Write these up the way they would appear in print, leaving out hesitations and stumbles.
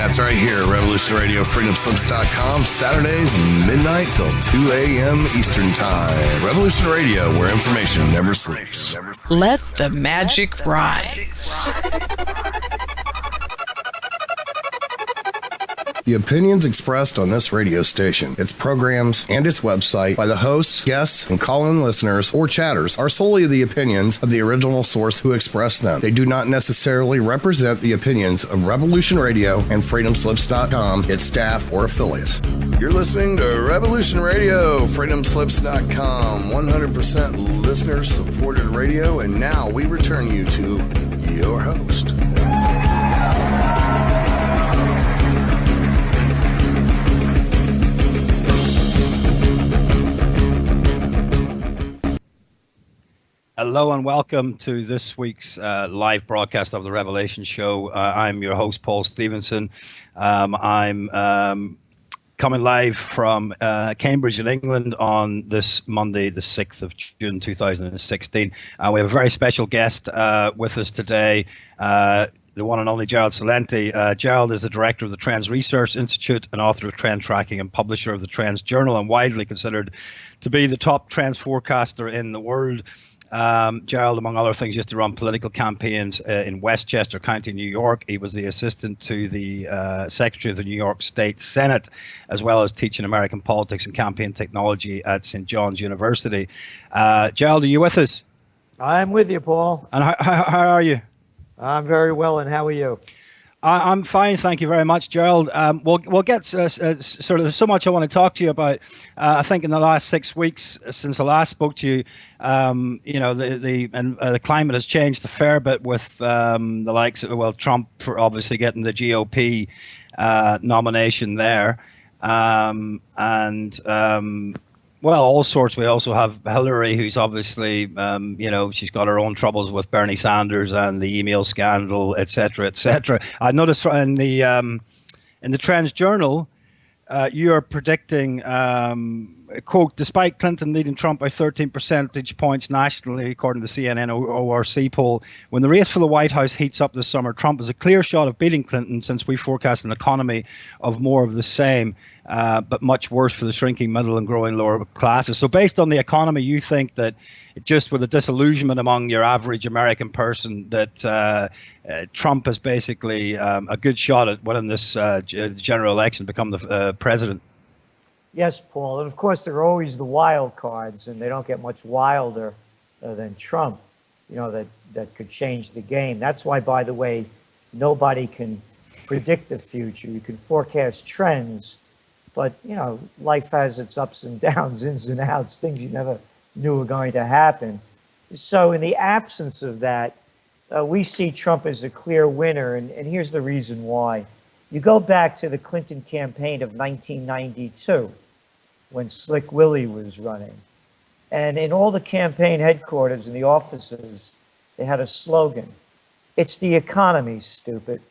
That's right here, Revolution Radio, freedomslips.com, Saturdays, midnight till 2 a.m. Eastern Time. Revolution Radio, where information never sleeps. Let the magic rise. The opinions expressed on this radio station, its programs, and its website by the hosts, guests, and call-in listeners or chatters are solely the opinions of the original source who expressed them. They do not necessarily represent the opinions of Revolution Radio and freedomslips.com, its staff, or affiliates. You're listening to Revolution Radio, freedomslips.com, 100% listener-supported radio, and now we return you to your host. Hello and welcome to this week's live broadcast of the Revelation Show. I'm your host, Paul Stevenson. I'm coming live from Cambridge in England on this Monday, the 6th of June, 2016. We have a very special guest with us today, the one and only GERALD CELENTE. GERALD is the director of the Trends Research Institute and author of Trend Tracking and publisher of the Trends Journal, and widely considered to be the top trends forecaster in the world. GERALD, among other things, used to run political campaigns in Westchester County, New York. He was the assistant to the Secretary of the New York State Senate, as well as teaching American politics and campaign technology at St. John's University. GERALD, are you with us? I'm with you, Paul. And how are you? I'm very well, and how are you? I'm fine, thank you very much, GERALD. We'll get sort of, there's so much I want to talk to you about. I think in the last 6 weeks since I last spoke to you, the climate has changed a fair bit with the likes of, Trump for obviously getting the GOP nomination there, all sorts. We also have Hillary, who's obviously, she's got her own troubles with Bernie Sanders and the email scandal, et cetera, et cetera. I noticed in the Trends Journal, you are predicting, quote, despite Clinton leading Trump by 13 percentage points nationally, according to the CNN ORC poll, when the race for the White House heats up this summer, Trump has a clear shot of beating Clinton, since we forecast an economy of more of the same, but much worse for the shrinking middle and growing lower classes. So based on the economy, you think that just with a disillusionment among your average American person, that Trump is basically a good shot at winning this general election, become the president? Yes, Paul. And of course, there are always the wild cards, and they don't get much wilder than Trump, that could change the game. That's why, by the way, nobody can predict the future. You can forecast trends, but, life has its ups and downs, ins and outs, things you never knew were going to happen. So in the absence of that, we see Trump as a clear winner, and here's the reason why. You go back to the Clinton campaign of 1992, when Slick Willie was running. And in all the campaign headquarters and the offices, they had a slogan: "It's the economy, stupid."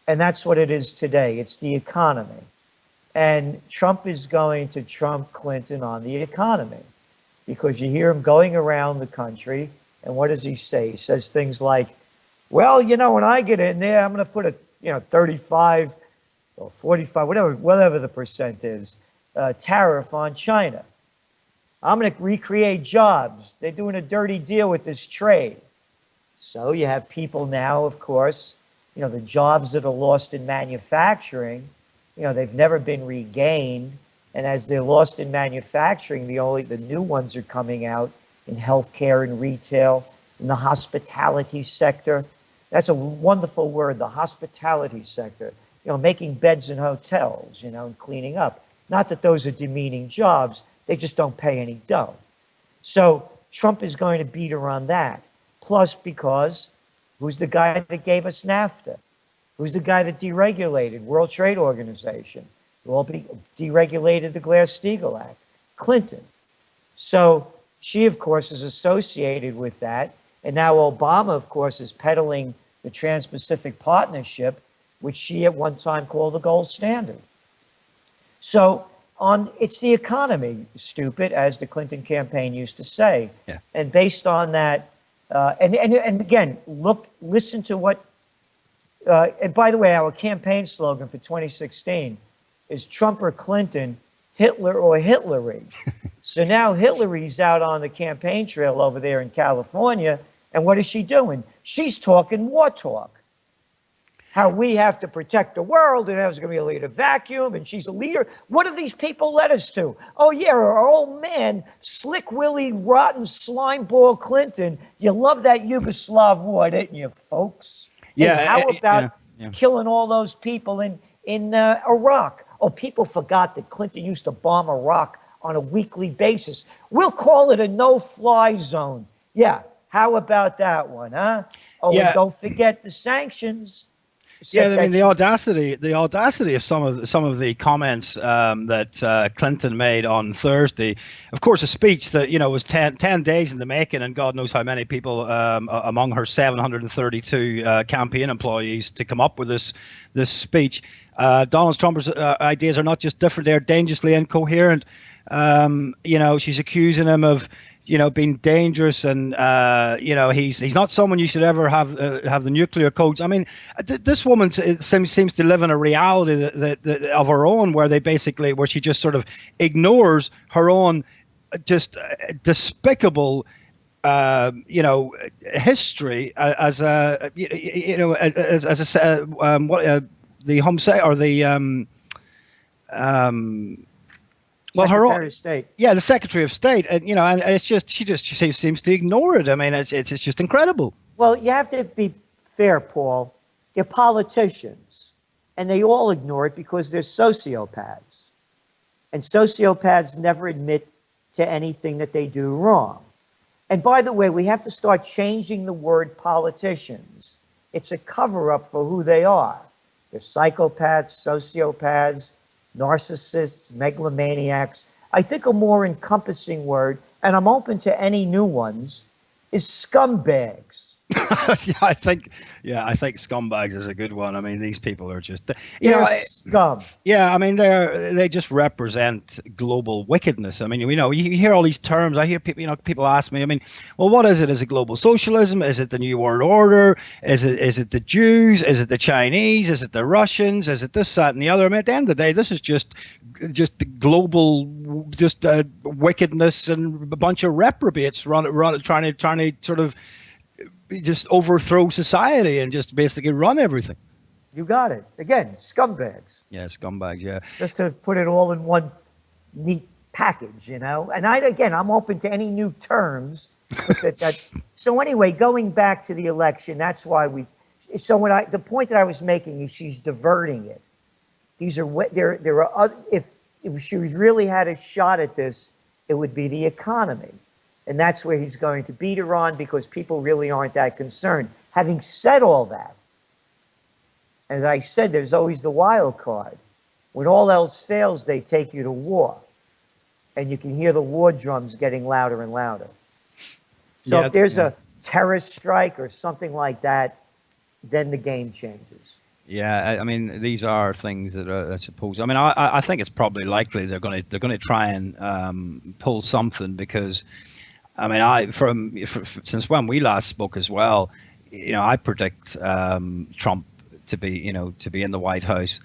And that's what it is today. It's the economy. And Trump is going to trump Clinton on the economy, because you hear him going around the country, and what does he say? He says things like, well, when I get in there, I'm going to put a 35 or 45, whatever the percent is, tariff on China. I'm going to recreate jobs. They're doing a dirty deal with this trade. So you have people now, of course, the jobs that are lost in manufacturing, they've never been regained. And as they're lost in manufacturing, the new ones are coming out in healthcare and retail, in the hospitality sector. That's a wonderful word, the hospitality sector. Making beds in hotels, and cleaning up. Not that those are demeaning jobs, they just don't pay any dough. So Trump is going to beat her on that. Plus, because who's the guy that gave us NAFTA? Who's the guy that deregulated World Trade Organization? Who all deregulated the Glass-Steagall Act? Clinton. So she, of course, is associated with that. And now Obama, of course, is peddling the Trans-Pacific Partnership, which she at one time called the gold standard. So it's the economy, stupid, as the Clinton campaign used to say. Yeah. And based on that, and again, listen to what And by the way, our campaign slogan for 2016 is Trump or Clinton, Hitler or Hitlery. So now Hillary's out on the campaign trail over there in California. And what is she doing? She's talking war talk. How we have to protect the world, and there's going to be a leader vacuum, and she's a leader. What have these people led us to? Oh, yeah, our old man, Slick Willie, rotten slimeball Clinton. You love that Yugoslav war, didn't you, folks? Yeah. Hey, how about killing all those people in Iraq? Oh, people forgot that Clinton used to bomb Iraq on a weekly basis. We'll call it a no-fly zone. Yeah, how about that one, huh? Oh, yeah. And don't forget the sanctions. Yeah, I mean the audacity of some of the comments that Clinton made on Thursday. Of course, a speech that was 10 days in the making, and God knows how many people among her 732 campaign employees to come up with this speech. Donald Trump's ideas are not just different; they're dangerously incoherent. She's accusing him of being dangerous, and he's not someone you should ever have the nuclear codes. I mean, this woman seems to live in a reality that of her own, where she just sort of ignores her own just despicable history as a the home say or the well, Secretary of State. Yeah, the Secretary of State, and and it's just she seems to ignore it. I mean, it's just incredible. Well, you have to be fair, Paul. They're politicians, and they all ignore it because they're sociopaths, and sociopaths never admit to anything that they do wrong. And by the way, we have to start changing the word politicians. It's a cover-up for who they are. They're psychopaths, sociopaths, narcissists, megalomaniacs. I think a more encompassing word, and I'm open to any new ones, is scumbags. I think scumbags is a good one. I mean, these people are just scum. Yeah, I mean they just represent global wickedness. I mean, you hear all these terms. I hear people ask me. I mean, well, what is it? Is it global socialism? Is it the New World Order? Is it the Jews? Is it the Chinese? Is it the Russians? Is it this, that, and the other? I mean, at the end of the day, this is just global wickedness and a bunch of reprobates trying to sort of just overthrow society and just basically run everything. You got it. Again, scumbags. Yeah, scumbags, yeah. Just to put it all in one neat package, And I'm open to any new terms. So anyway, going back to the election, that's why the point that I was making is she's diverting it. There are other, if she really had a shot at this, it would be the economy. And that's where he's going to beat her on, because people really aren't that concerned. Having said all that, as I said, there's always the wild card. When all else fails, they take you to war. And you can hear the war drums getting louder and louder. So if there's a terrorist strike or something like that, then the game changes. Yeah, I mean, these are things that are, I suppose. I mean, I think it's probably likely they're going to try and pull something, because I mean, since when we last spoke as well, I predict Trump to be in the White House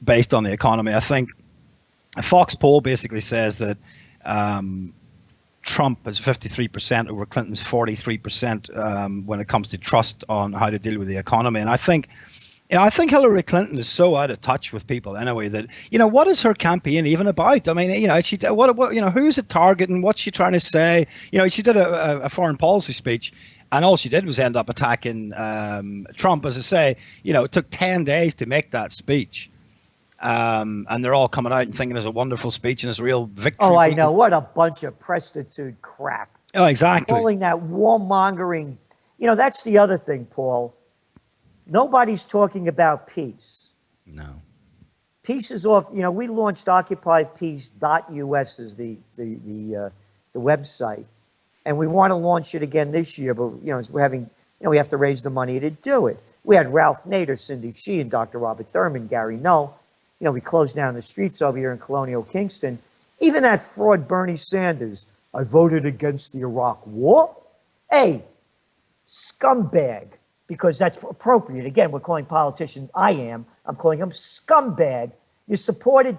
based on the economy. I think a Fox poll basically says that Trump is 53% over Clinton's 43% when it comes to trust on how to deal with the economy. And I think Hillary Clinton is so out of touch with people anyway that, what is her campaign even about? I mean, who's it targeting? What's she trying to say? She did a foreign policy speech, and all she did was end up attacking Trump. As I say, it took 10 days to make that speech. And they're all coming out and thinking it's a wonderful speech and it's a real victory. Oh, I know. What a bunch of prostitute crap. Oh, exactly. Calling that warmongering. That's the other thing, Paul. Nobody's talking about peace. No. Peace is off. We launched OccupyPeace.us as the website, and we want to launch it again this year. But we're having, we have to raise the money to do it. We had Ralph Nader, Cindy Sheehan, Dr. Robert Thurman, Gary Null. We closed down the streets over here in Colonial Kingston. Even that fraud Bernie Sanders. I voted against the Iraq War. Hey, scumbag. because that's appropriate. Again, we're calling politicians, I'm calling them scumbag. You supported,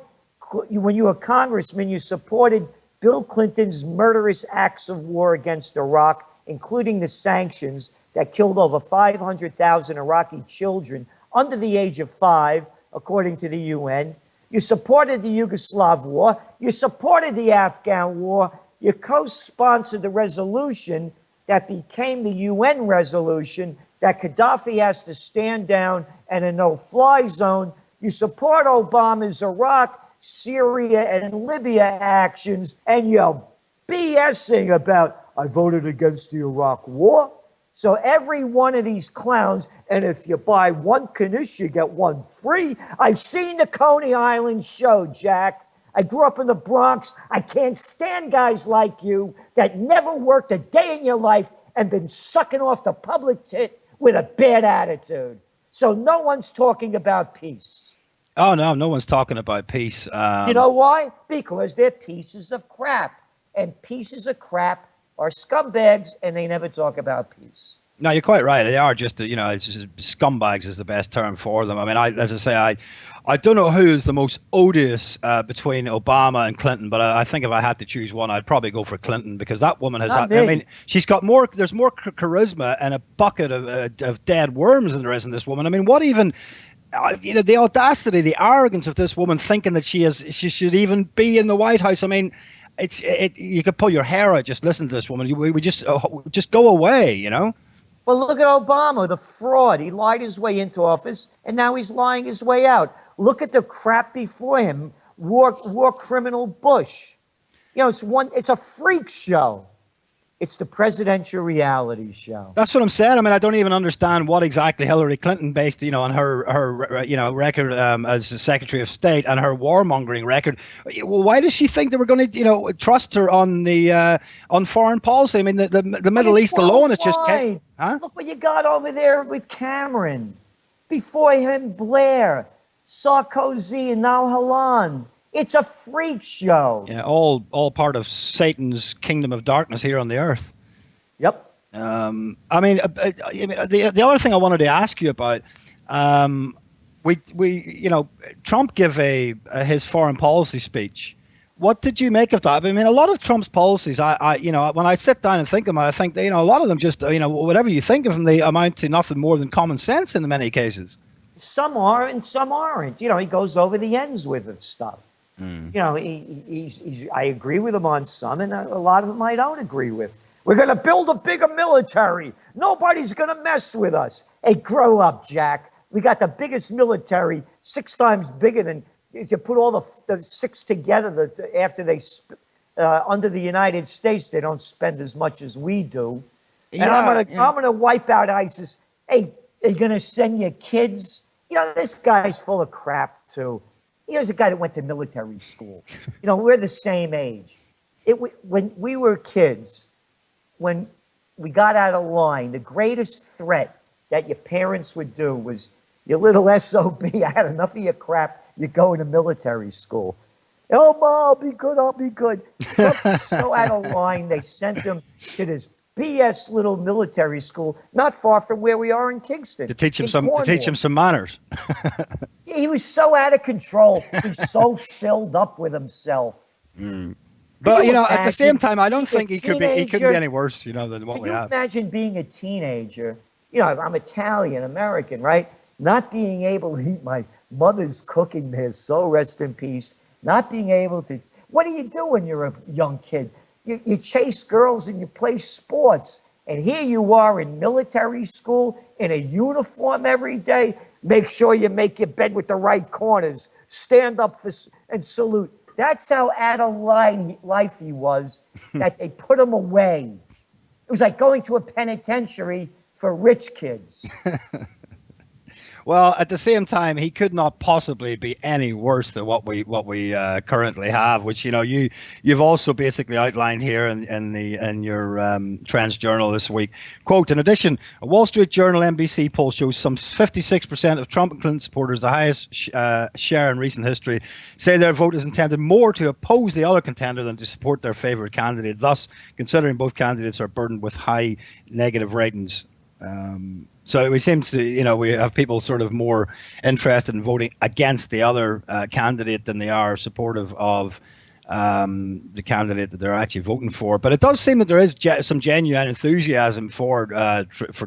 when you were a congressman, you supported Bill Clinton's murderous acts of war against Iraq, including the sanctions that killed over 500,000 Iraqi children under the age of 5, according to the UN. You supported the Yugoslav war. You supported the Afghan war. You co-sponsored the resolution that became the UN resolution that Gaddafi has to stand down and a no-fly zone. You support Obama's Iraq, Syria, and Libya actions, and you're BSing about, I voted against the Iraq war. So every one of these clowns, and if you buy one Knish, you get one free. I've seen the Coney Island show, Jack. I grew up in the Bronx. I can't stand guys like you that never worked a day in your life and been sucking off the public tit with a bad attitude. So no one's talking about peace. Oh, no one's talking about peace. You know why? Because they're pieces of crap. And pieces of crap are scumbags, and they never talk about peace. No, you're quite right. They are just, it's just, scumbags is the best term for them. I mean, as I say, I don't know who is the most odious between Obama and Clinton, but I think if I had to choose one, I'd probably go for Clinton, because that woman has, I mean, she's got more, there's more charisma and a bucket of dead worms than there is in this woman. I mean, what even, the audacity, the arrogance of this woman thinking that she should even be in the White House. I mean, you could pull your hair out just listen to this woman. We just go away, Well, look at Obama, the fraud. He lied his way into office, and now he's lying his way out. Look at the crap before him, war criminal Bush. It's a freak show. It's the presidential reality show. That's what I'm saying. I mean, I don't even understand what exactly Hillary Clinton based, on her record as the Secretary of State and her warmongering record. Why does she think that we're going to, trust her on foreign policy? I mean, the Middle East alone is just. Huh? Look what you got over there with Cameron. Before him, Blair, Sarkozy, and now Hollande. It's a freak show. Yeah, all part of Satan's kingdom of darkness here on the earth. Yep. I mean, the other thing I wanted to ask you about, Trump gave his foreign policy speech. What did you make of that? I mean, a lot of Trump's policies, when I sit down and think of them, I think a lot of them just, whatever you think of them, they amount to nothing more than common sense in many cases. Some are and some aren't. He goes over the ends with it stuff. I agree with him on some, and a lot of them I don't agree with. We're going to build a bigger military. Nobody's going to mess with us. Hey, grow up, Jack. We got the biggest military, 6 times bigger than, if you put all the 6 together, after they, under the United States, they don't spend as much as we do. And I'm gonna wipe out ISIS. Hey, are you going to send your kids? This guy's full of crap, too. Here's a guy that went to military school. We're the same age. When we were kids, when we got out of line, the greatest threat that your parents would do was, you little SOB, I had enough of your crap, you're going to military school. Oh, Ma, I'll be good. So out of line, they sent him to this BS little military school, not far from where we are in Kingston. To teach him some manners. He was so out of control. He's so filled up with himself. But at the same time, I don't think he couldn't be any worse, than what we have. Imagine being a teenager. I'm Italian American, right? Not being able to eat my mother's cooking there, so rest in peace. Not being able to. What do you do when you're a young kid? You chase girls and you play sports. And here you are in military school in a uniform every day. Make sure you make your bed with the right corners. Stand up and salute. That's how out of life he was, that they put him away. It was like going to a penitentiary for rich kids. Well, at the same time, he could not possibly be any worse than what we currently have, which you've also basically outlined here in your Trends Journal this week. Quote: in addition, a Wall Street Journal NBC poll shows some 56% of Trump and Clinton supporters, the highest share in recent history, say their vote is intended more to oppose the other contender than to support their favorite candidate. Thus, considering both candidates are burdened with high negative ratings. So we seem to, we have people sort of more interested in voting against the other candidate than they are supportive of the candidate that they're actually voting for. But it does seem that there is some genuine enthusiasm for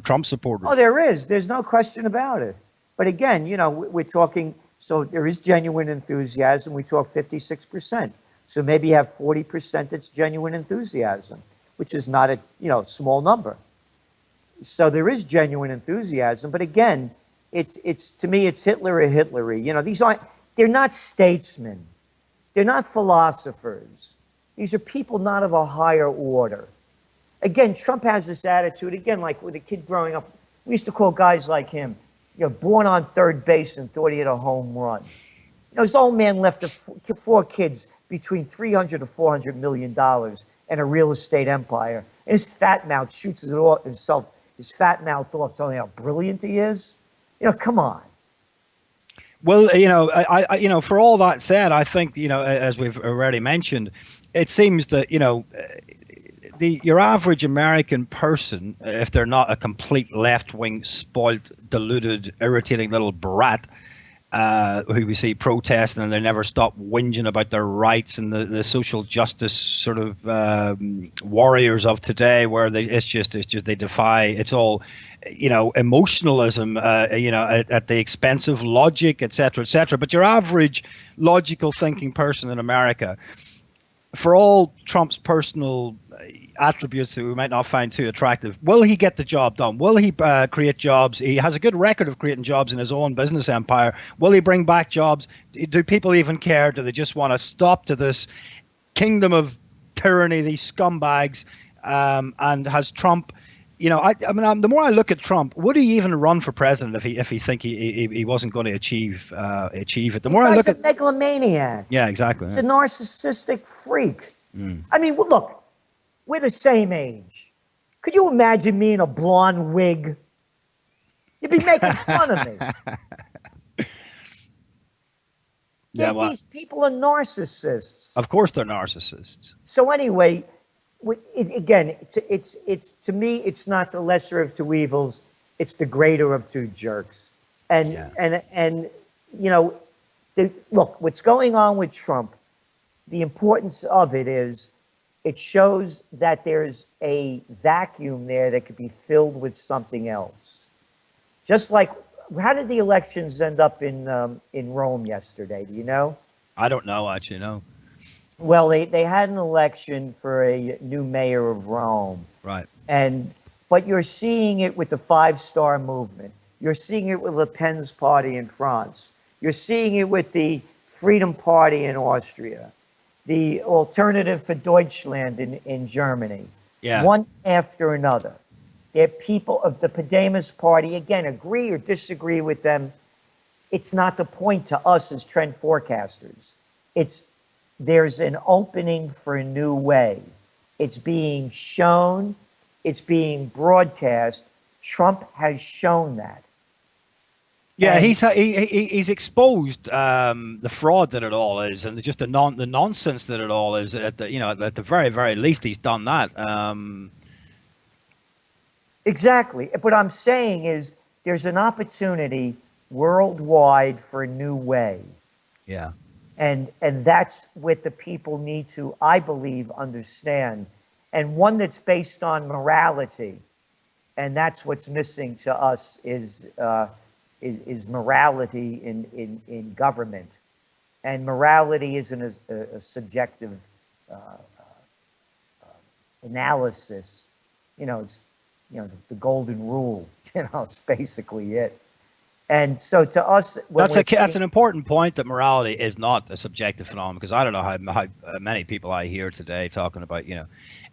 Trump supporters. Oh, there is. There's no question about it. But again, we're talking, so there is genuine enthusiasm. We talk 56%. So maybe you have 40% that's genuine enthusiasm, which is not a, small number. So there is genuine enthusiasm, but again, it's to me, it's Hitler or Hitlery. They're not statesmen. They're not philosophers. These are people not of a higher order. Again, Trump has this attitude, again, like with a kid growing up, we used to call guys like him, born on third base and thought he had a home run. This old man left 4 kids between $300 to $400 million and a real estate empire. And his fat mouth shoots it off himself. His fat mouth off, telling how brilliant he is. Come on. Well, I for all that said, I think, as we've already mentioned, it seems that, your average American person, if they're not a complete left-wing, spoiled, deluded, irritating little brat, who we see protesting and they never stop whinging about their rights, and the social justice sort of warriors of today, where it's just they defy, it's all emotionalism, at the expense of logic, etc., etc. But your average logical thinking person in America, for all Trump's personal attributes that we might not find too attractive, will he get the job done? Will he create jobs? He has a good record of creating jobs in his own business empire. Will he bring back jobs? Do people even care? Do they just want to stop to this kingdom of tyranny, these scumbags? And has Trump, the more I look at Trump, would he even run for president if he think he wasn't going to achieve it? The more I look at, he's a megalomaniac. Yeah, exactly. He's a narcissistic freak. I mean, look. We're the same age. Could you imagine me in a blonde wig? You'd be making fun of me. These people are narcissists. Of course they're narcissists. So anyway, it's to me, it's not the lesser of two evils. It's the greater of two jerks. Look, what's going on with Trump, the importance of it is, it shows that there's a vacuum there that could be filled with something else. Just like, how did the elections end up in Rome yesterday? Do you know? I don't know, actually, no. Well, they had an election for a new mayor of Rome. Right. But you're seeing it with the 5-star movement. You're seeing it with Le Pen's party in France. You're seeing it with the Freedom Party in Austria. The Alternative for Deutschland in Germany. Yeah. One after another. They're people of the Podemos party, again, agree or disagree with them. It's not the point to us as trend forecasters. There's an opening for a new way. It's being shown, it's being broadcast. Trump has shown that. Yeah, and he's exposed the fraud that it all is, and just the nonsense that it all is. At the very, very least, he's done that. Exactly. What I'm saying is, there's an opportunity worldwide for a new way. Yeah. And that's what the people need to, I believe, understand, and one that's based on morality, and that's what's missing to us is morality in government. And morality isn't a subjective analysis. It's the golden rule. It's basically it. And so to us, that's an important point, that morality is not a subjective phenomenon, because I don't know how many people I hear today talking about,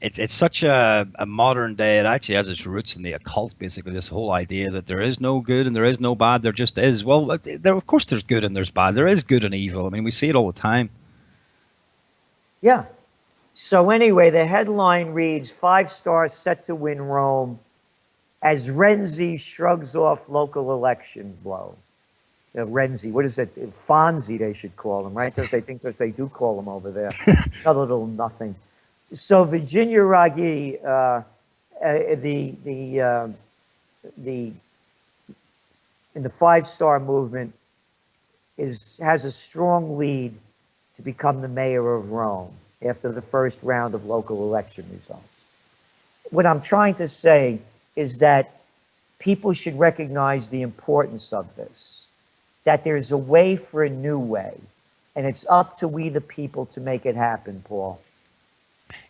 it's such a modern day. It actually has its roots in the occult, basically, this whole idea that there is no good and there is no bad. There just is. Well, of course there's good and there's bad. There is good and evil. I mean, we see it all the time. Yeah. So anyway, the headline reads, 5 stars set to win Rome as Renzi shrugs off local election blow. Renzi, what is it? Fonzie, they should call him, right? They think that they do call him over there. Another little nothing. So Virginia Raggi, the in the Five-Star Movement has a strong lead to become the mayor of Rome after the first round of local election results. What I'm trying to say is that people should recognize the importance of this, that there's a way for a new way, and it's up to we the people to make it happen, Paul.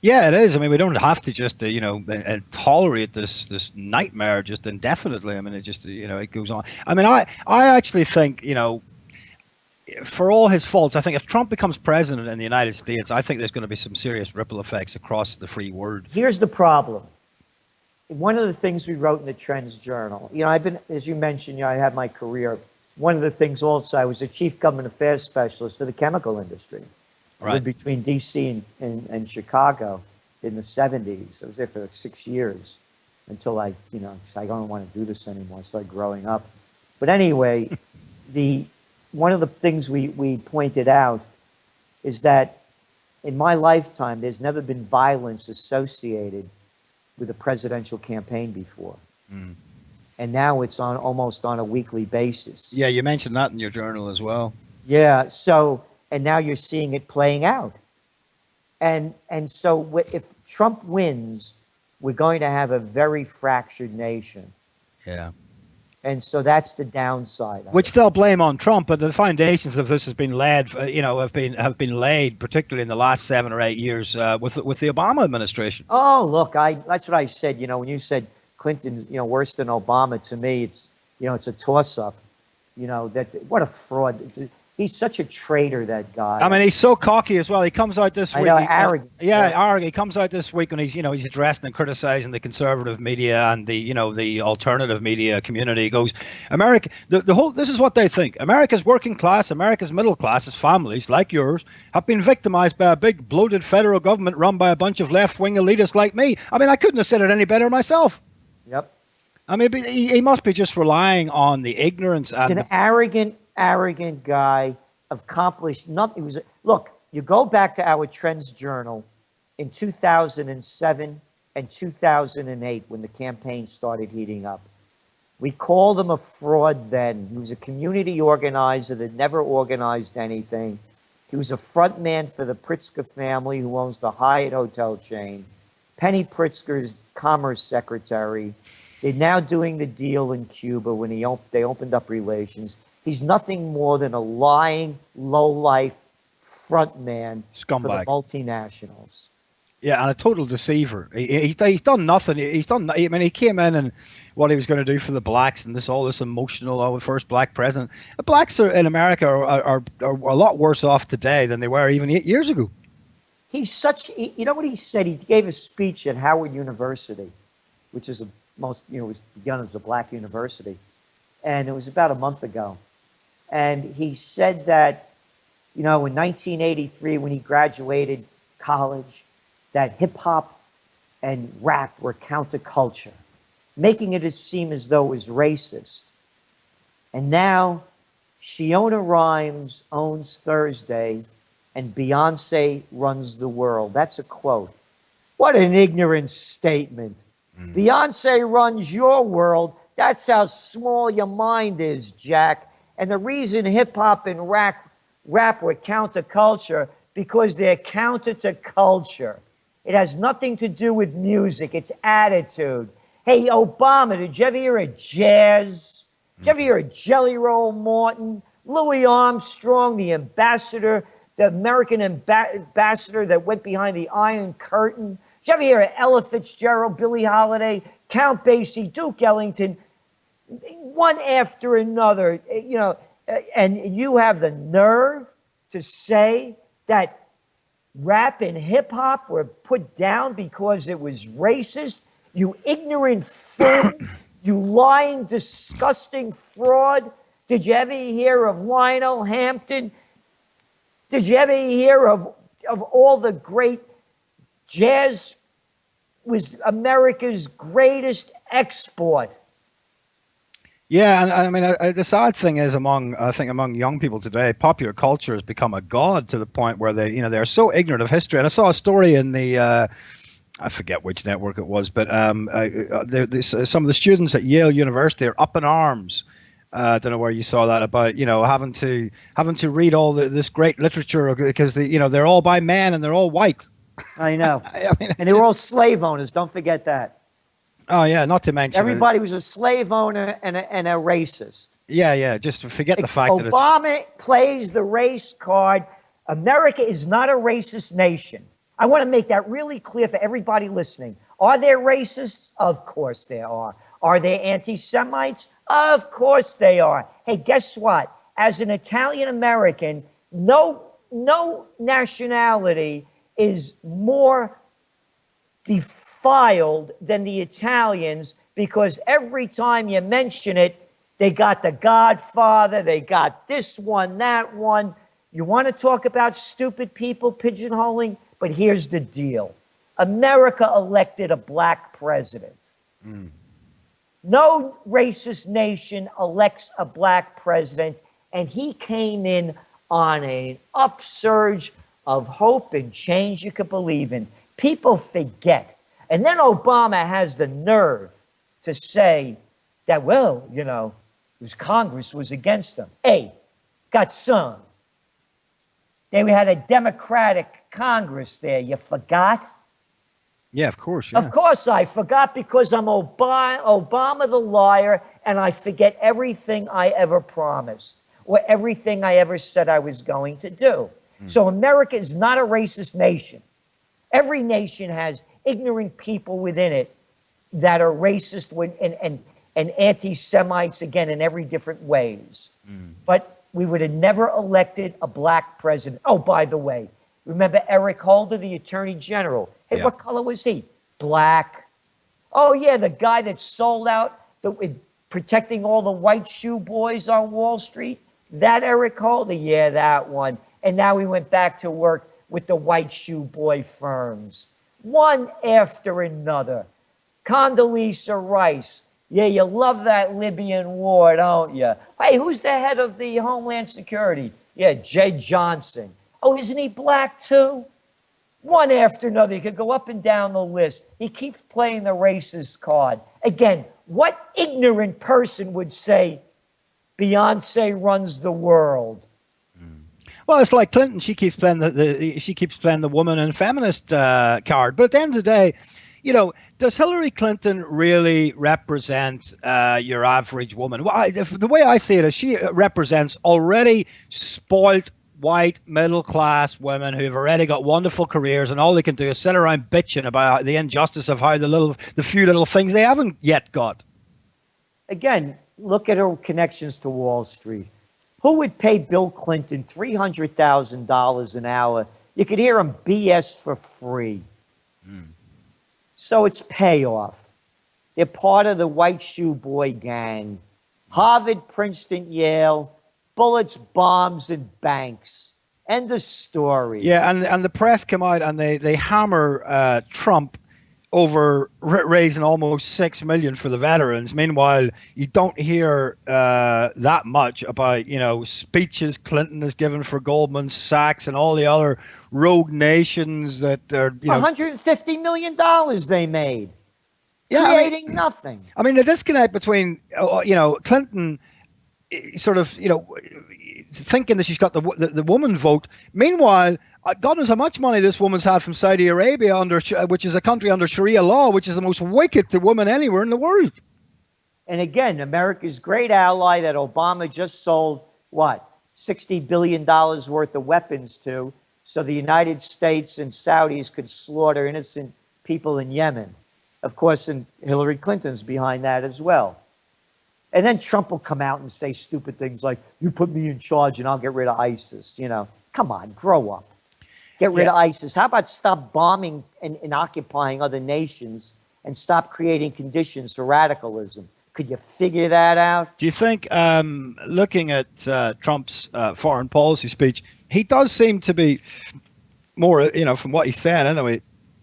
Yeah, it is. I mean, we don't have to just, tolerate this nightmare just indefinitely. I mean, it just, it goes on. I mean, I actually think, for all his faults, I think if Trump becomes president in the United States, I think there's going to be some serious ripple effects across the free world. Here's the problem. One of the things we wrote in the Trends Journal, I've been, as you mentioned, I had my career. One of the things also, I was the chief government affairs specialist for the chemical industry. I lived between D.C. and Chicago in the 70s. I was there for like 6 years until I don't want to do this anymore. I started growing up. But anyway, one of the things we pointed out is that in my lifetime, there's never been violence associated with a presidential campaign before. Mm. And now it's almost on a weekly basis. Yeah, you mentioned that in your journal as well. Yeah, and now you're seeing it playing out. And so if Trump wins, we're going to have a very fractured nation. Yeah. And so that's the downside. Which they'll blame on Trump, but the foundations of this has been laid, have been laid, particularly in the last 7 or 8 years with the Obama administration. Oh, look, that's what I said. When you said Clinton, worse than Obama, to me, it's a toss-up. What a fraud. He's such a traitor, that guy. I mean, he's so cocky as well. He comes out this week. Arrogant. Arrogant. He comes out this week when he's addressing and criticizing the conservative media and the alternative media community. He goes, America, this is what they think. America's working class, America's middle classes, families like yours, have been victimized by a big bloated federal government run by a bunch of left-wing elitists like me. I mean, I couldn't have said it any better myself. Yep. I mean, he must be just relying on the ignorance. He's an arrogant guy, accomplished nothing. Look, you go back to our Trends Journal in 2007 and 2008 when the campaign started heating up. We called him a fraud then. He was a community organizer that never organized anything. He was a front man for the Pritzker family, who owns the Hyatt hotel chain. Penny Pritzker's commerce secretary. They're now doing the deal in Cuba when they opened up relations. He's nothing more than a lying, low-life front man for the multinationals. Yeah, and a total deceiver. He's done nothing. He came in and what he was going to do for the blacks and all this emotional, first black president. The blacks in America are a lot worse off today than they were even 8 years ago. He's such, you know what he said? He gave a speech at Howard University, which is was begun as a black university. And it was about a month ago. And he said that, in 1983, when he graduated college, that hip hop and rap were counterculture, making it seem as though it was racist. And now Shiona Rhimes owns Thursday and Beyonce runs the world. That's a quote. What an ignorant statement. Beyonce runs your world. That's how small your mind is, Jack. And the reason hip-hop and rap were counterculture, because they're counter to culture. It has nothing to do with music. It's attitude. Hey, Obama, did you ever hear of jazz? Did you ever hear of Jelly Roll Morton? Louis Armstrong, the ambassador, the American ambassador that went behind the Iron Curtain? Did you ever hear of Ella Fitzgerald, Billie Holiday, Count Basie, Duke Ellington? One after another, and you have the nerve to say that rap and hip hop were put down because it was racist? You ignorant fool, you lying, disgusting fraud. Did you ever hear of Lionel Hampton? Did you ever hear of all the great jazz? Was America's greatest export. Yeah, and I mean, the sad thing is, among young people today, popular culture has become a god to the point where they're so ignorant of history. And I saw a story in the I forget which network it was, but some of the students at Yale University are up in arms I don't know where you saw that about, having to read all this great literature because they're all by men and they're all white. I know. I mean, and they were all slave owners. Don't forget that. Oh yeah, not to mention everybody was a slave owner and a racist. Yeah. Just forget the fact that Obama plays the race card. America is not a racist nation. I want to make that really clear for everybody listening. Are there racists? Of course there are. Are there anti-Semites? Of course they are. Hey, guess what? As an Italian American, no nationality is more defiled than the Italians, because every time you mention it, they got the Godfather, they got this one, that one. You want to talk about stupid people pigeonholing? But here's the deal. America elected a black president. No racist nation elects a black president, and he came in on an upsurge of hope and change you could believe in. People forget. And then Obama has the nerve to say that, well, Congress was against him. Hey, got some. They had a Democratic Congress there. You forgot? Yeah, of course. Yeah. Of course I forgot, because I'm Obama the liar, and I forget everything I ever promised or everything I ever said I was going to do. So America is not a racist nation. Every nation has ignorant people within it that are racist and anti-Semites, again, in every different ways. But we would have never elected a black president. Oh, by the way, remember Eric Holder, the Attorney General? Hey, what color was he? Black. Oh, yeah, the guy that sold out, protecting all the white shoe boys on Wall Street? That Eric Holder? Yeah, that one. And now he went back to work with the white shoe boy firms. One after another. Condoleezza Rice. Yeah, you love that Libyan war, don't you? Hey, who's the head of the Homeland Security? Yeah, Jay Johnson. Oh, isn't he black too? One after another. You could go up and down the list. He keeps playing the racist card. Again, what ignorant person would say Beyonce runs the world? Well, it's like Clinton. She keeps playing the woman and feminist card. But at the end of the day, does Hillary Clinton really represent your average woman? Well, the way I see it is she represents already spoilt white middle-class women who've already got wonderful careers, and all they can do is sit around bitching about the injustice of how the few little things they haven't yet got. Again, look at her connections to Wall Street. Who would pay Bill Clinton $300,000 an hour? You could hear him BS for free. So it's payoff. They're part of the white shoe boy gang. Harvard, Princeton, Yale, bullets, bombs, and banks. End of story. Yeah, and the press come out and they hammer Trump over raising almost $6 million for the veterans. Meanwhile, you don't hear that much about speeches Clinton has given for Goldman Sachs and all the other rogue nations that are $150 million they made, creating nothing. I mean, the disconnect between Clinton sort of thinking that she's got the woman vote. Meanwhile, God knows how much money this woman's had from Saudi Arabia, which is a country under Sharia law, which is the most wicked to women anywhere in the world. And again, America's great ally that Obama just sold, $60 billion worth of weapons to, so the United States and Saudis could slaughter innocent people in Yemen. Of course, and Hillary Clinton's behind that as well. And then Trump will come out and say stupid things like, you put me in charge and I'll get rid of ISIS. Come on, grow up. Get rid of ISIS. How about stop bombing and occupying other nations and stop creating conditions for radicalism? Could you figure that out? Do you think, looking at Trump's foreign policy speech, he does seem to be more, from what he's saying anyway,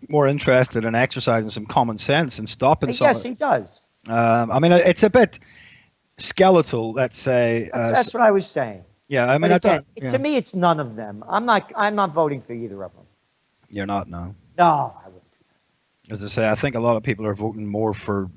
more interested in exercising some common sense and stopping some. Yes, he does. I mean, it's a bit skeletal, let's say. That's what I was saying. Yeah, I mean, to me, it's none of them. I'm not voting for either of them. You're not, no. No, I wouldn't. As I say, I think a lot of people are voting more for,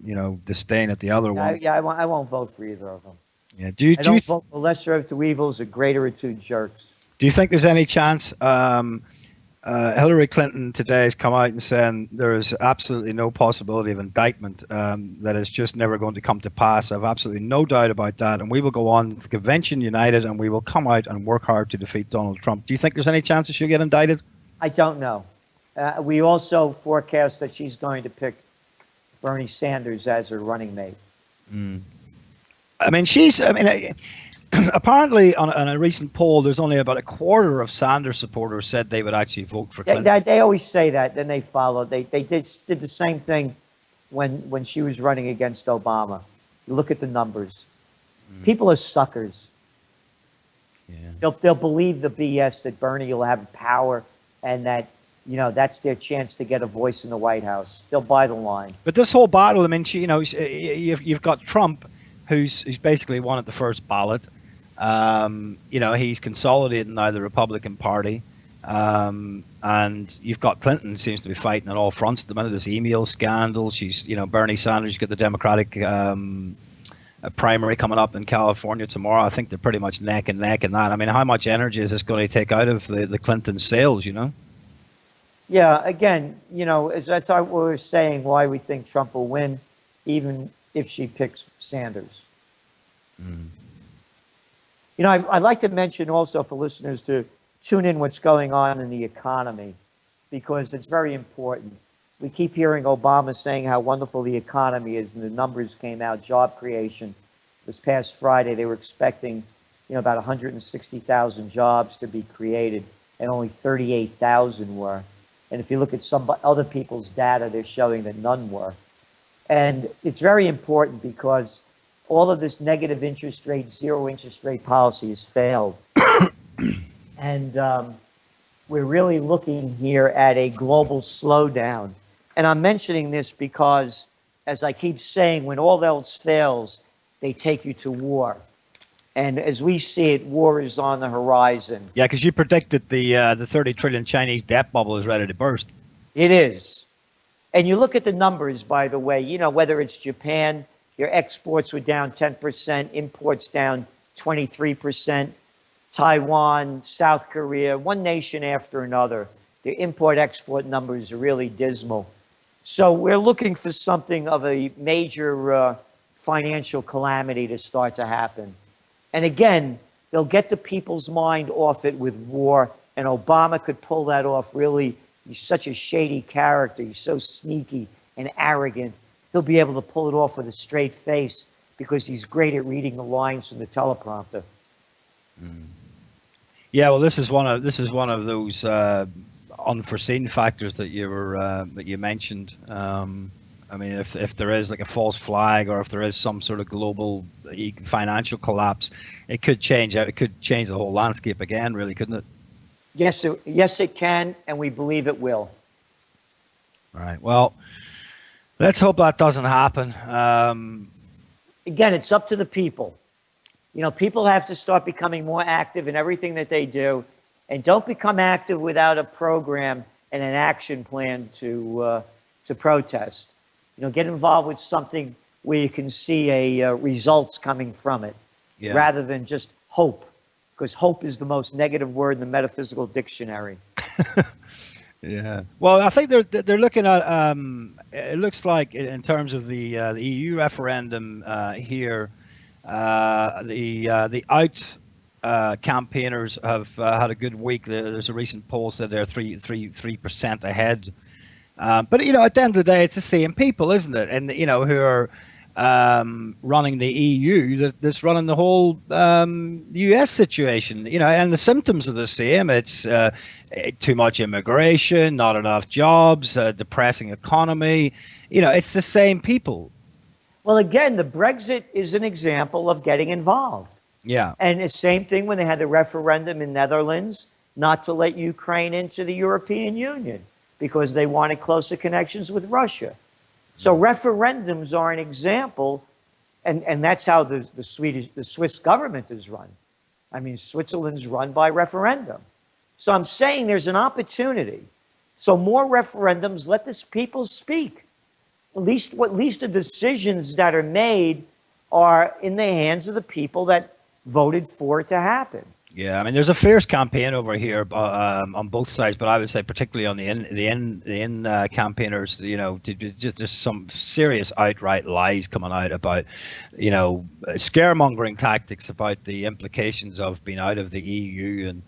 disdain at the other one. Yeah, I won't vote for either of them. Yeah. I don't vote for lesser of two evils, a greater of two jerks. Do you think there's any chance Hillary Clinton today has come out and saying there is absolutely no possibility of indictment, that is just never going to come to pass? I have absolutely no doubt about that. And we will go on to Convention United and we will come out and work hard to defeat Donald Trump. Do you think there's any chance that she'll get indicted? I don't know. We also forecast that she's going to pick Bernie Sanders as her running mate. I mean, apparently on a recent poll, there's only about a quarter of Sanders supporters said they would actually vote for Clinton. They always say that, then they follow. They did the same thing when she was running against Obama. You look at the numbers. People are suckers. Yeah. They'll believe the BS that Bernie will have power and that, you know, that's their chance to get a voice in the White House. They'll buy the line. But this whole battle, I mean, you've got Trump, who's basically won at the first ballot. You know, he's consolidating now the Republican Party. And you've got Clinton seems to be fighting on all fronts at the minute. This email scandal. Bernie Sanders, got the Democratic primary coming up in California tomorrow. I think they're pretty much neck and neck in that. I mean, how much energy is this going to take out of the Clinton sails, you know? Yeah, again, you know, that's what we're saying, why we think Trump will win, even if she picks Sanders. You know, I'd like to mention also for listeners to tune in what's going on in the economy, because it's very important. We keep hearing Obama saying how wonderful the economy is, and the numbers came out, job creation. This past Friday, they were expecting, you know, about 160,000 jobs to be created, and only 38,000 were. And if you look at some other people's data, they're showing that none were. And it's very important because all of this negative interest rate, zero interest rate policy has failed. And we're really looking here at a global slowdown. And I'm mentioning this because, as I keep saying, when all else fails, they take you to war. And as we see it, war is on the horizon. Yeah, because you predicted the 30 trillion Chinese debt bubble is ready to burst. It is. And you look at the numbers, by the way, you know, whether it's Japan, your exports were down 10%, imports down 23%, Taiwan, South Korea, one nation after another. The import-export numbers are really dismal. So we're looking for something of a major financial calamity to start to happen. And again, they'll get the people's mind off it with war, and Obama could pull that off. Really, he's such a shady character. He's so sneaky and arrogant. He'll be able to pull it off with a straight face because he's great at reading the lines from the teleprompter. Yeah, well, this is one of those unforeseen factors that you mentioned. I mean, if there is like a false flag, or if there is some sort of global financial collapse, it could change the whole landscape again, really, couldn't it? Yes, it can, and we believe it will. All right. Well, let's hope that doesn't happen. Again, it's up to the people. You know, people have to start becoming more active in everything that they do, and don't become active without a program and an action plan to protest. You know, get involved with something where you can see results coming from it, rather than just hope, because hope is the most negative word in the metaphysical dictionary. Yeah. Well, I think they're looking at. It looks like in terms of the EU referendum here, the out campaigners have had a good week. There's a recent poll said they're 3% ahead. But, you know, at the end of the day, it's the same people, isn't it? And, you know, who are running the EU that's running the whole US situation, you know, and the symptoms are the same. It's too much immigration, not enough jobs, depressing economy. You know, it's the same people. Well, again, the Brexit is an example of getting involved. Yeah. And the same thing when they had the referendum in Netherlands not to let Ukraine into the European Union, because they wanted closer connections with Russia. So referendums are an example, and that's how the Swiss government is run. I mean, Switzerland's run by referendum. So I'm saying there's an opportunity. So more referendums, let the people speak. At least the decisions that are made are in the hands of the people that voted for it to happen. Yeah, I mean, there's a fierce campaign over here on both sides, but I would say particularly on the in campaigners. You know, just there's some serious outright lies coming out about, you know, scaremongering tactics about the implications of being out of the EU, and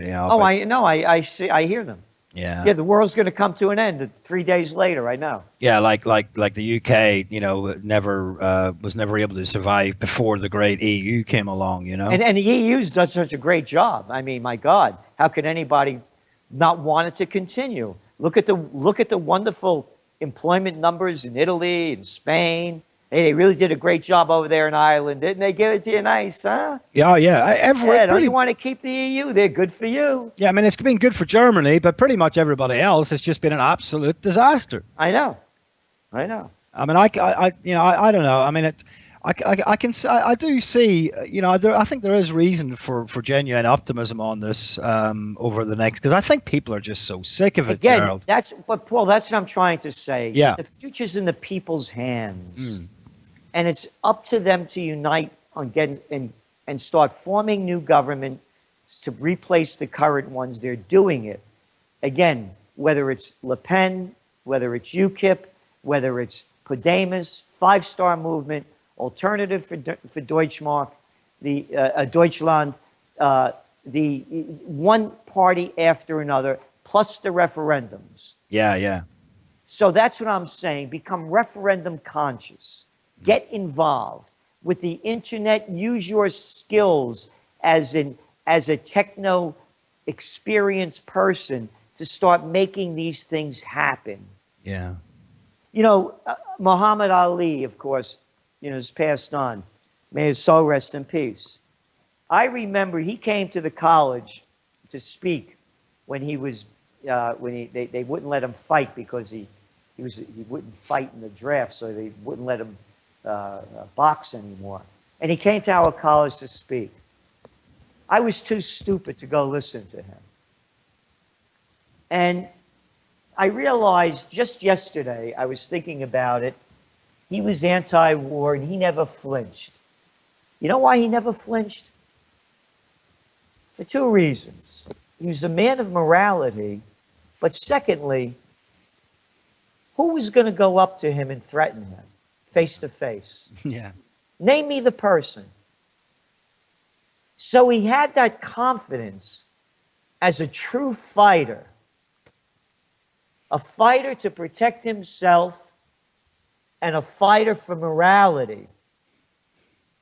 you know. Oh, I know. I see. I hear them. Yeah. Yeah, the world's going to come to an end 3 days later. I know. Yeah, like the UK, you know, never was never able to survive before the great EU came along. You know, And the EU's done such a great job. I mean, my God, how could anybody not want it to continue? Look at the wonderful employment numbers in Italy and Spain. Hey, they really did a great job over there in Ireland, didn't they? Give it to you nice, huh? Yeah, yeah. Don't you want to keep the EU? They're good for you. Yeah, I mean, it's been good for Germany, but pretty much everybody else has just been an absolute disaster. I know. I mean, I don't know. I mean, I do see, you know, I think there is reason for genuine optimism on this over the next, because I think people are just so sick of it, Again, Gerald. but Paul, that's what I'm trying to say. Yeah. The future's in the people's hands. And it's up to them to unite on getting and start forming new governments to replace the current ones. They're doing it. Again, whether it's Le Pen, whether it's UKIP, whether it's Podemos, Five-Star Movement, Alternative for Deutschmark, the Deutschland, the one party after another, plus the referendums. Yeah, yeah. So that's what I'm saying. Become referendum conscious. Get involved with the internet. Use your skills as a techno experienced person to start making these things happen. Yeah. You know, Muhammad Ali, of course, you know, has passed on. May his soul rest in peace. I remember he came to the college to speak when he was they wouldn't let him fight because he wouldn't fight in the draft, so they wouldn't let him box anymore. And he came to our college to speak. I was too stupid to go listen to him. And I realized just yesterday, I was thinking about it, he was anti-war and he never flinched. You know why he never flinched? For two reasons. He was a man of morality, but secondly, who was going to go up to him and threaten him face to face? Yeah. Name me the person. So he had that confidence as a true fighter, a fighter to protect himself and a fighter for morality.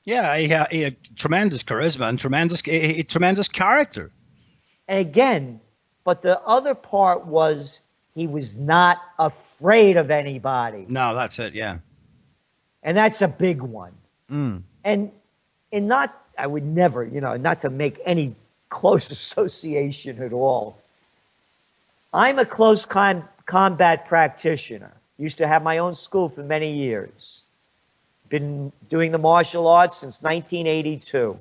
Yeah, he had tremendous charisma and tremendous character. And again, but the other part was he was not afraid of anybody. No, that's it, yeah. And that's a big one. Mm. And not, I would never, you know, not to make any close association at all. I'm a close combat practitioner. Used to have my own school for many years. Been doing the martial arts since 1982.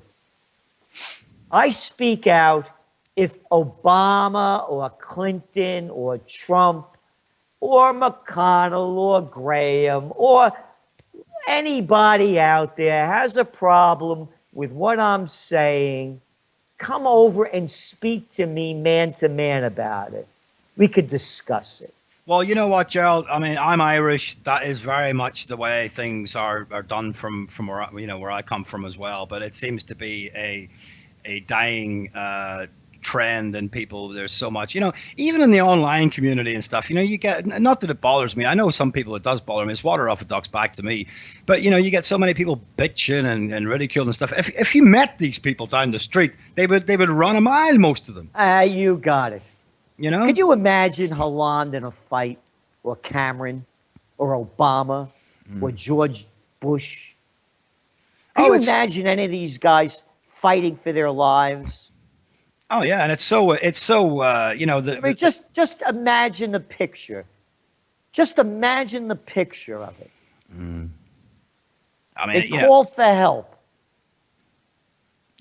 I speak out if Obama or Clinton or Trump or McConnell or Graham or anybody out there has a problem with what I'm saying, come over and speak to me man to man about it. We could discuss it. Well, you know what, Gerald? I mean, I'm Irish. That is very much the way things are done from where where I come from as well. But it seems to be a dying trend in people. There's so much, even in the online community and stuff. You get, not that it bothers me. I know some people it does bother me. It's water off a duck's back to me. But you get so many people bitching and ridiculing and stuff. If you met these people down the street, they would run a mile. Most of them. You got it. Could you imagine Hollande in a fight, or Cameron, or Obama, or George Bush? Can you imagine any of these guys fighting for their lives? Oh yeah, and it's so I mean, just imagine the picture. Just imagine the picture of it. I mean, they call for help.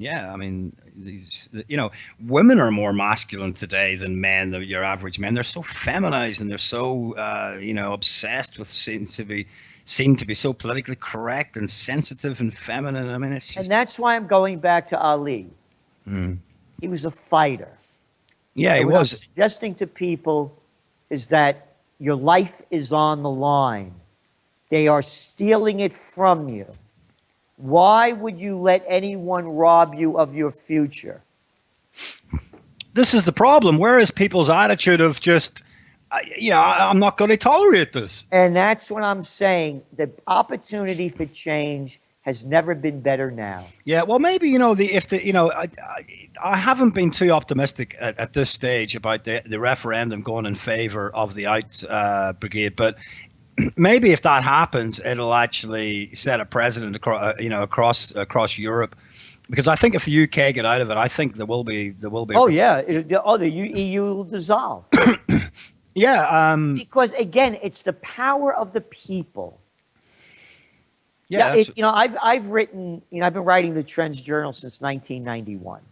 Yeah, I mean, women are more masculine today than men, your average men. They're so feminized and they're so, obsessed with seem to be so politically correct and sensitive and feminine. I mean, it's just... And that's why I'm going back to Ali. He was a fighter. Yeah, he what was. I'm suggesting to people is that your life is on the line. They are stealing it from you. Why would you let anyone rob you of your future? This is the problem. Where is people's attitude of just, I'm not going to tolerate this? And that's what I'm saying. The opportunity for change has never been better now. Yeah, well, maybe, I haven't been too optimistic at this stage about the referendum going in favor of the out brigade, but maybe if that happens, it'll actually set a precedent across Europe, because I think if the UK get out of it, I think there will be. Oh yeah, the EU will dissolve. Yeah, because again, it's the power of the people. Yeah, I've written. I've been writing the Trends Journal since 1991.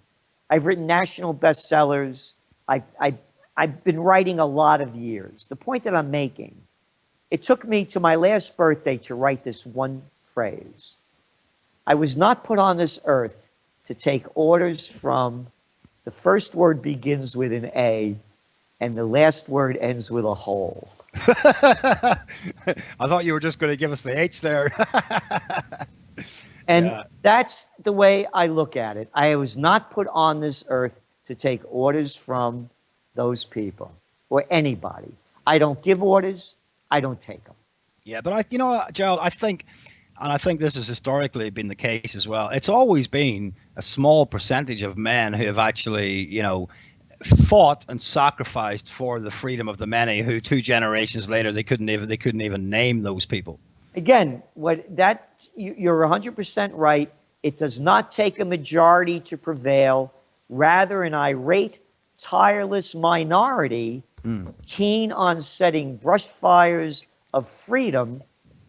I've written national bestsellers. I've been writing a lot of years. The point that I'm making. It took me to my last birthday to write this one phrase. I was not put on this earth to take orders from the first word begins with an A and the last word ends with a hole. I thought you were just going to give us the H there. And that's the way I look at it. I was not put on this earth to take orders from those people or anybody. I don't give orders. I don't take them. Yeah, but Gerald, I think this has historically been the case as well. It's always been a small percentage of men who have actually, fought and sacrificed for the freedom of the many. Who 2 generations later they couldn't even name those people. Again, you're 100% right. It does not take a majority to prevail. Rather, an irate, tireless minority. Keen on setting brush fires of freedom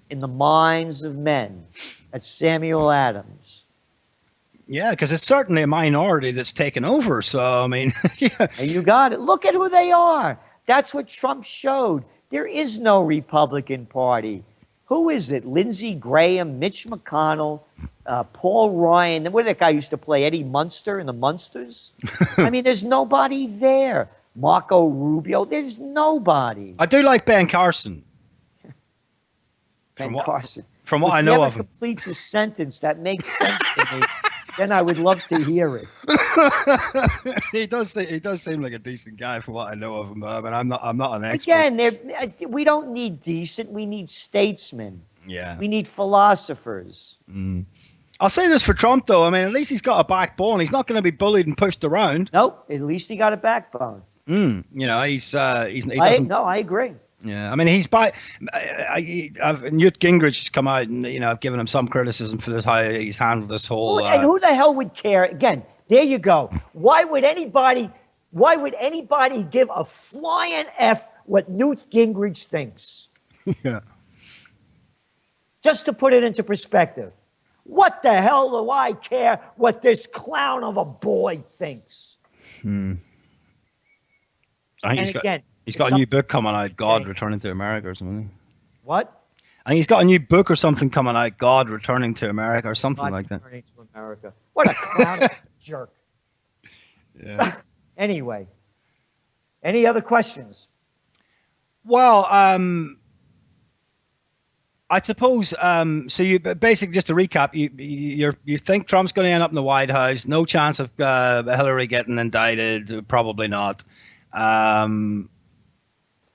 in the minds of men. That's Samuel Adams. Yeah, because it's certainly a minority that's taken over. So, I mean, yeah. And you got it. Look at who they are. That's what Trump showed. There is no Republican Party. Who is it? Lindsey Graham, Mitch McConnell, Paul Ryan. What did that guy used to play? Eddie Munster in the Munsters? I mean, there's nobody there. Marco Rubio. There's nobody. I do like Ben Carson. Carson. From what I know of him. If he ever completes a sentence that makes sense to me, then I would love to hear it. He does seem like a decent guy from what I know of him, but I'm not an expert. Again, we don't need decent. We need statesmen. Yeah. We need philosophers. I'll say this for Trump, though. I mean, at least he's got a backbone. He's not going to be bullied and pushed around. Nope. At least he got a backbone. He doesn't. No, I agree. Yeah, I mean, Newt Gingrich has come out and I've given him some criticism for this, how he's handled this whole. And who the hell would care? Again, there you go. Why would anybody give a flying F what Newt Gingrich thinks? Yeah. Just to put it into perspective, what the hell do I care what this clown of a boy thinks? I think he's got a new book coming out, God Returning to America or something. What? I think he's got a new book or something coming out, God Returning to America or something like that. Returning to America. What a clown of a jerk. Yeah. Anyway, any other questions? Well, I suppose, so you basically, just to recap, you think Trump's going to end up in the White House, no chance of Hillary getting indicted, probably not.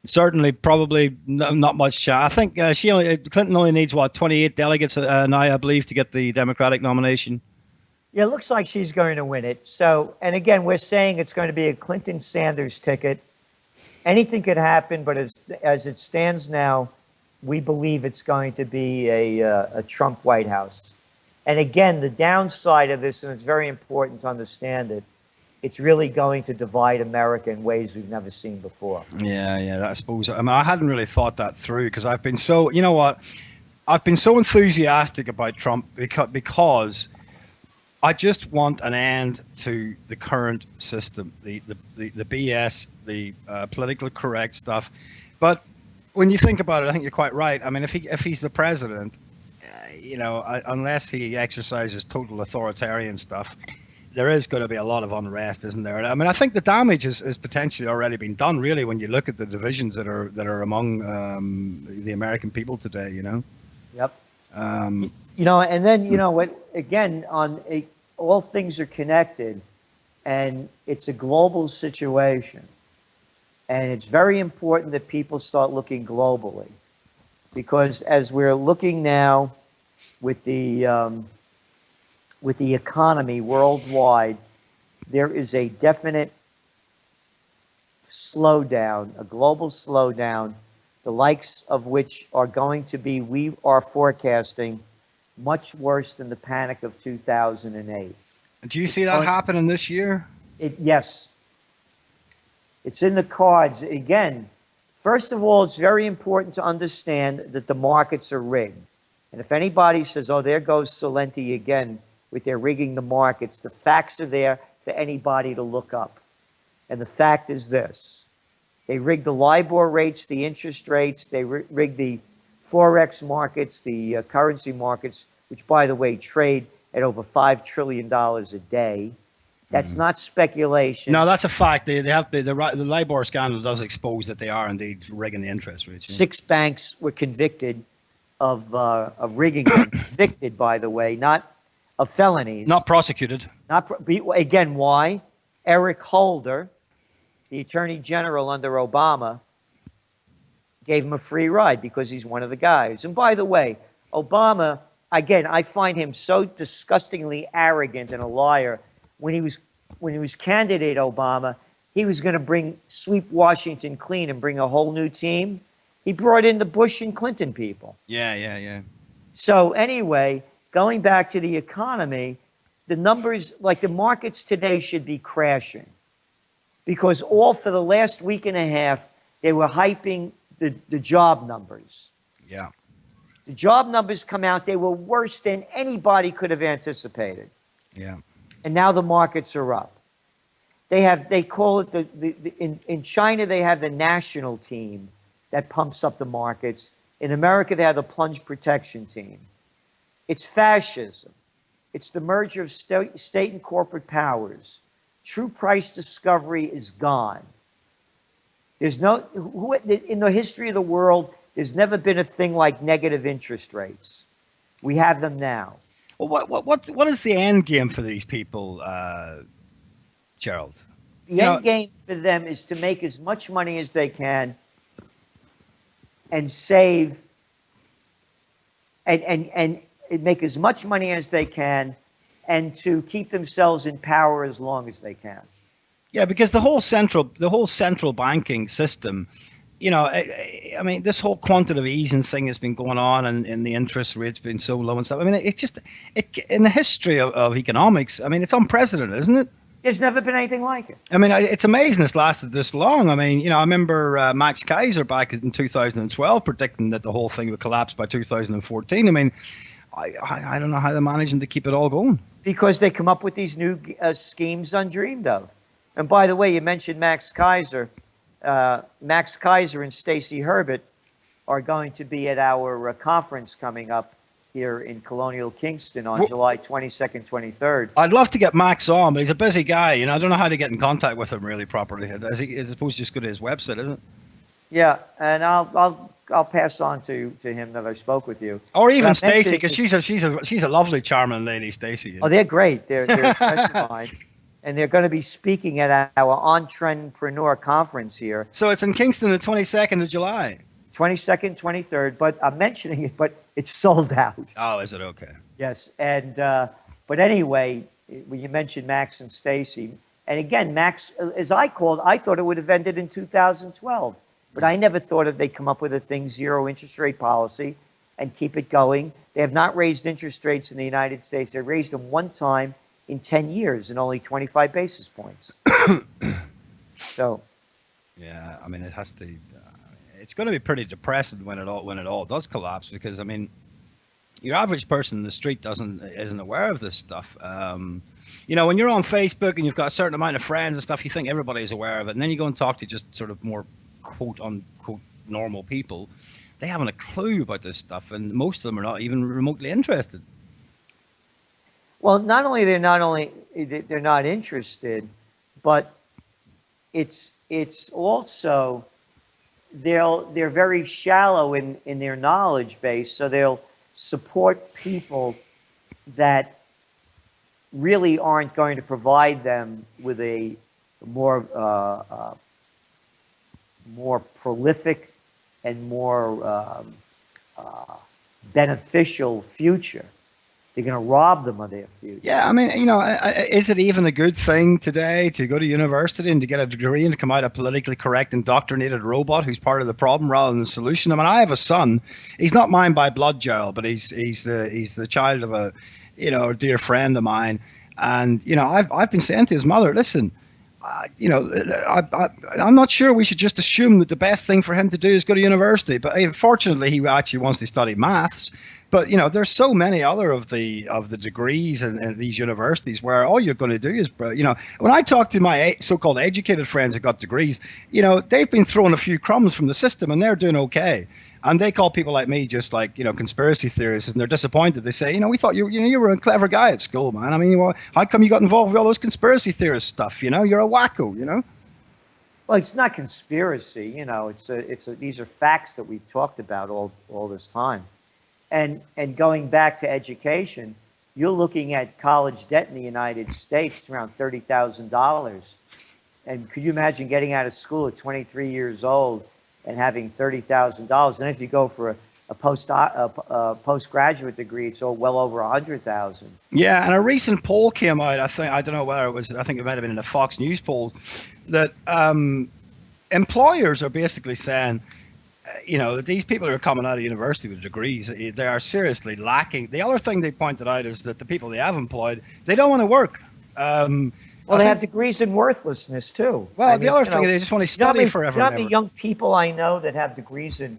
Certainly, probably not much chance. I think Clinton only needs 28 delegates now, I believe, to get the Democratic nomination. Yeah, it looks like she's going to win it. So, and again, we're saying it's going to be a Clinton-Sanders ticket. Anything could happen, but as it stands now, we believe it's going to be a Trump White House. And again, the downside of this, and it's very important to understand it, it's really going to divide America in ways we've never seen before. Yeah, I suppose. I mean, I hadn't really thought that through because I've been so, I've been so enthusiastic about Trump because I just want an end to the current system, the BS, the politically correct stuff. But when you think about it, I think you're quite right. I mean, if he's the president, unless he exercises total authoritarian stuff, there is going to be a lot of unrest, isn't there? I mean, I think the damage is potentially already been done, really, when you look at the divisions that are among the American people today. Yep. And then what? Again, all things are connected, and it's a global situation, and it's very important that people start looking globally, because as we're looking now with the economy worldwide, there is a definite slowdown, a global slowdown, the likes of which are going to be, we are forecasting, much worse than the panic of 2008. Do you see that happening this year? Yes. It's in the cards. Again, first of all, it's very important to understand that the markets are rigged. And if anybody says, oh, there goes Celente again with their rigging the markets, the facts are there for anybody to look up. And the fact is this. They rigged the LIBOR rates, the interest rates, they rigged the Forex markets, the currency markets, which, by the way, trade at over $5 trillion a day. That's not speculation. No, that's a fact. They have the LIBOR scandal does expose that they are indeed rigging the interest rates. 6 banks were convicted of rigging them. Convicted, by the way, not of felonies. Not prosecuted. Again, why? Eric Holder, the Attorney General under Obama, gave him a free ride because he's one of the guys. And by the way, Obama, again, I find him so disgustingly arrogant and a liar. When he was candidate Obama, he was going to sweep Washington clean and bring a whole new team. He brought in the Bush and Clinton people. Yeah. So anyway, going back to the economy, the numbers, like the markets today, should be crashing, because all for the last week and a half, they were hyping the job numbers. Yeah. The job numbers come out, they were worse than anybody could have anticipated. Yeah. And now the markets are up. They call it in China, they have the national team that pumps up the markets. In America, they have the plunge protection team. It's fascism. It's the merger of state and corporate powers. True price discovery is gone. There's in the history of the world, there's never been a thing like negative interest rates. We have them now. Well, what is the end game for these people, Gerald? The end game for them is to make as much money as they can and save and make as much money as they can and to keep themselves in power as long as they can. Yeah, because the whole central banking system, I mean, this whole quantitative easing thing has been going on, and the interest rates been so low and stuff. I mean, in the history of economics, I mean, it's unprecedented, isn't it? There's never been anything like it. I mean, it's amazing it's lasted this long. I mean, I remember Max Keiser back in 2012 predicting that the whole thing would collapse by 2014. I mean, I don't know how they're managing to keep it all going. Because they come up with these new schemes undreamed of. And by the way, you mentioned Max Keiser. Max Keiser and Stacey Herbert are going to be at our conference coming up here in Colonial Kingston on July 22nd, 23rd. I'd love to get Max on, but he's a busy guy. I don't know how to get in contact with him really properly. I suppose just go to his website, isn't it? Yeah, and I'll pass on to him that I spoke with you. Or even Stacey, because she's a lovely, charming lady, Stacey. Oh, they're great. They're friends of mine. And they're going to be speaking at our On Trendpreneur conference here. So it's in Kingston the 22nd of July. 22nd, 23rd, but I'm mentioning it, but it's sold out. Oh, is it? Okay. Yes, and but anyway, when you mentioned Max and Stacey, and again, Max, as I thought it would have ended in 2012, but I never thought they'd come up with a thing, zero interest rate policy, and keep it going. They have not raised interest raised in the United States. They raised them one time in 10 years and only 25 basis points. So, yeah, I mean, it has to. It's going to be pretty depressing when it all does collapse, because I mean, your average person in the street isn't aware of this stuff. You know, when you're on Facebook and you've got a certain amount of friends and stuff, you think everybody's aware of it. And then you go and talk to just sort of more quote unquote normal people. They haven't a clue about this stuff, and most of them are not even remotely interested. Well, they're not interested, but it's also they're very shallow in their knowledge base, so they'll support people that really aren't going to provide them with a more prolific and more beneficial future. They're going to rob them of their future. Yeah, I mean, you know, is it even a good thing today to go to university and to get a degree and to come out a politically correct, indoctrinated robot who's part of the problem rather than the solution? I mean, I have a son. He's not mine by blood, Gerald, but he's the child of a, you know, a dear friend of mine. And, you know, I've been saying to his mother, listen, you know, I'm not sure we should just assume that the best thing for him to do is go to university. But fortunately, he actually wants to study maths. But, you know, there's so many other of the degrees in these universities where all you're going to do is, you know, when I talk to my so-called educated friends who got degrees, you know, they've been thrown a few crumbs from the system and they're doing okay. And they call people like me just like, you know, conspiracy theorists, and they're disappointed. They say, you know, we thought you were a clever guy at school, man. I mean, how come you got involved with all those conspiracy theorist stuff? You know, you're a wacko, you know? Well, it's not conspiracy, you know, these are facts that we've talked about all this time. And going back to education, you're looking at college debt in the United States around $30,000. And could you imagine getting out of school at 23 years old and having $30,000? And if you go for a postgraduate degree, it's well over $100,000. Yeah, and a recent poll came out. I don't know whether it was. I think it might have been in a Fox News poll that employers are basically saying, you know, that these people who are coming out of university with degrees, they are seriously lacking. The other thing they pointed out is that the people they have employed, they don't want to work. Well, they have degrees in worthlessness too. Well, the other thing, they just want to study forever. You know how many young people I know that have degrees in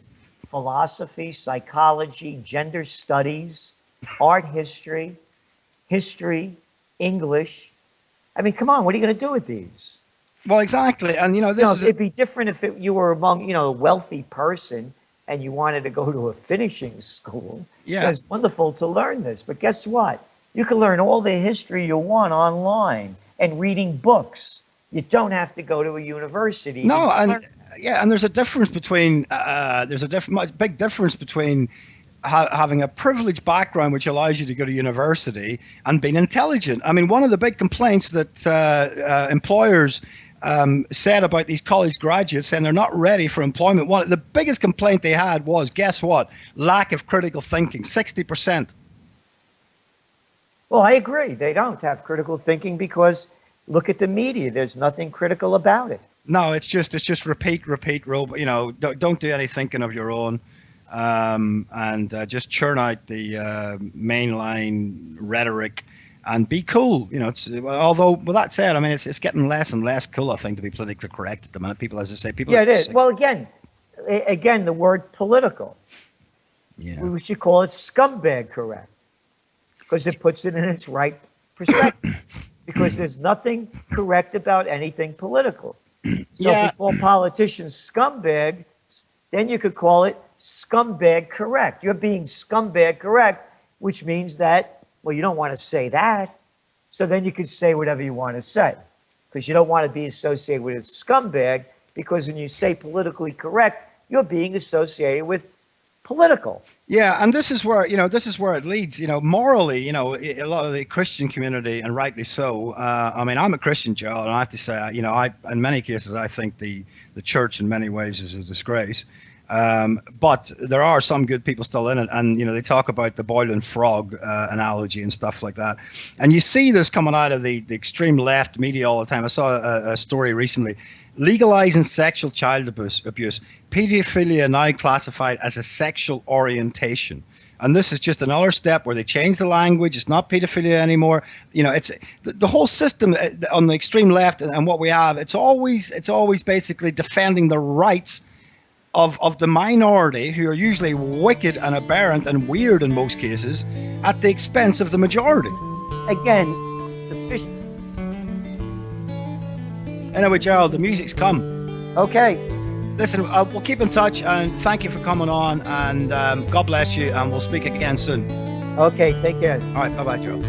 philosophy, psychology, gender studies, art history, English? I mean, come on, what are you going to do with these? Well, exactly. And, you know, it'd be different if you were among, you know, a wealthy person and you wanted to go to a finishing school. Yeah. It's wonderful to learn this. But guess what? You can learn all the history you want online and reading books. You don't have to go to a university. No, and there's a difference between, big difference between having a privileged background which allows you to go to university and being intelligent. I mean, one of the big complaints that employers said about these college graduates saying they're not ready for employment. The biggest complaint they had was, guess what? Lack of critical thinking, 60%. Well, I agree. They don't have critical thinking because look at the media. There's nothing critical about it. No, it's just repeat, you know, don't do any thinking of your own. And just churn out the mainline rhetoric and be cool. You know, although with that said, I mean, it's getting less and less cool, I think, to be politically correct at the minute. People, as I say, people. Yeah, it is. Well, again, the word political. Yeah. We should call it scumbag correct because it puts it in its right perspective. Because there's nothing correct about anything political. So if we call politicians scumbags, then you could call it scumbag correct. You're being scumbag correct, which means that, well, you don't want to say that. So then you could say whatever you want to say because you don't want to be associated with a scumbag because when you say politically correct, you're being associated with political. Yeah, and this is where, you know, it leads, you know, morally, you know, a lot of the Christian community, and rightly so. I mean, I'm a Christian, Joe, and I have to say, you know, in many cases, I think the church in many ways is a disgrace. But there are some good people still in it, and you know they talk about the boiling frog analogy and stuff like that, and you see this coming out of the extreme left media all the time. I saw a story recently, legalizing sexual child abuse, pedophilia now classified as a sexual orientation. And this is just another step where they change the language. It's not pedophilia anymore. You know, it's the whole system on the extreme left and what we have. It's always basically defending the rights of the minority, who are usually wicked and aberrant and weird in most cases, at the expense of the majority. Again, the fish. Anyway, Gerald, the music's come. Okay. Listen, we'll keep in touch, and thank you for coming on, and God bless you, and we'll speak again soon. Okay, take care. All right, bye-bye, Gerald.